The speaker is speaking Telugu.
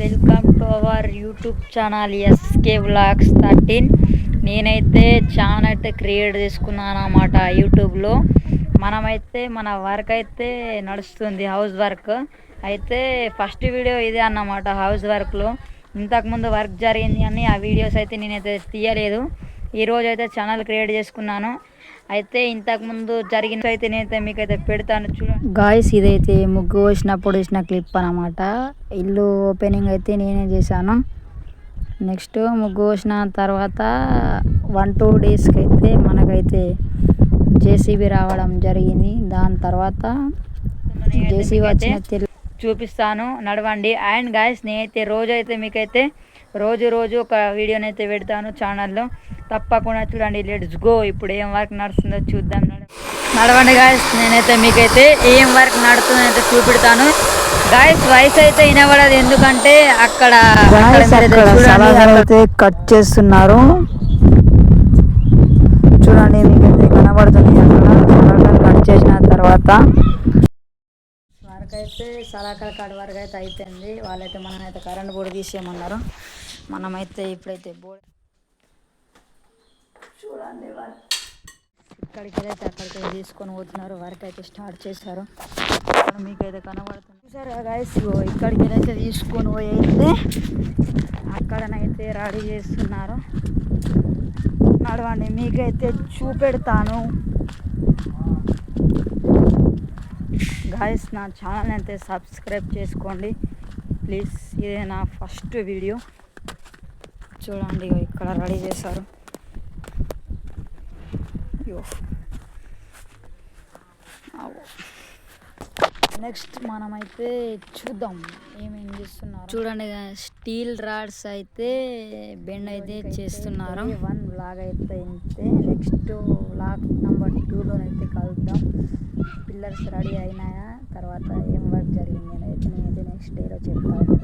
Welcome to our YouTube channel SK vlogs 13. నేనైతే ఛానల్ అయితే క్రియేట్ చేసుకున్నాను అన్నమాట యూట్యూబ్లో. మనమైతే మన వర్క్ అయితే నడుస్తుంది, హౌస్ వర్క్ అయితే. ఫస్ట్ వీడియో ఇదే అన్నమాట హౌస్ వర్క్లో. ఇంతకుముందు వర్క్ జరిగింది అని ఆ వీడియోస్ అయితే నేనైతే తీయలేదు. ఈరోజు అయితే ఛానల్ క్రియేట్ చేసుకున్నాను. అయితే ఇంతకుముందు జరిగిన అయితే నేనైతే మీకైతే పెడతాను చూడండి గాయస్. ఇదైతే ముగ్గు వేసినప్పుడు వేసిన క్లిప్ అన్నమాట. ఇల్లు ఓపెనింగ్ అయితే నేనే చేశాను. నెక్స్ట్ ముగ్గు వేసిన తర్వాత 1-2 డేస్కి అయితే మనకైతే జేసీబీ రావడం జరిగింది. దాని తర్వాత జేసీబీ వచ్చిన చూపిస్తాను, నడవండి. అండ్ గాయస్, నేనైతే రోజు అయితే మీకైతే రోజు ఒక వీడియోని అయితే పెడతాను ఛానల్లో, తప్పకుండా చూడండి. Let's go. ఇప్పుడు ఏం వర్క్ నడుస్తుందో చూద్దాం. నడవండి గాయస్, నేనైతే మీకైతే ఏం వర్క్ నడుస్తుందో అయితే చూపెడతాను. గాయస్ వాయిస్ అయితే వినబడదు, ఎందుకంటే అక్కడ కట్ చేస్తున్నారు చూడండి. మీకైతే కనబడుతుంది అక్కడ కట్ చేసిన తర్వాత వర్క్ అయితే సలాకల కాడ వర్క్ అయితే అయిపోయింది. వాళ్ళైతే మనమైతే కరెంట్ బోర్డు తీసేయమన్నారు. మనమైతే ఇప్పుడైతే బోర్డు చూడండి వర్క్ ఇక్కడికి అయితే అక్కడికి తీసుకొని పోతున్నారు. వర్క్ అయితే స్టార్ట్ చేశారు, మీకైతే కనబడుతుంది చూసారా గాయస్. ఇక్కడికి అయితే తీసుకొని పోయి అయితే అక్కడనైతే రెడీ చేస్తున్నారు. నడవండి, మీకైతే చూపెడతాను గాయస్. నా ఛానల్ అయితే సబ్స్క్రైబ్ చేసుకోండి ప్లీజ్. ఇదే నా ఫస్ట్ వీడియో చూడండి. ఇక్కడ రెడీ చేశారు. నెక్స్ట్ మనమైతే చూద్దాం ఏమేం చేస్తున్నారు చూడండి. స్టీల్ రాడ్స్ అయితే బెండ్ అయితే చేస్తున్నారు. 1 వ్లాగ్ అయితే ఇంతే. నెక్స్ట్ వ్లాగ్ నెంబర్ 2లోనైతే కలుద్దాం. పిల్లర్స్ రెడీ అయినాయా, తర్వాత ఏం వర్క్ జరిగింది అనేది నేనైతే నెక్స్ట్ డేలో చెప్తాను.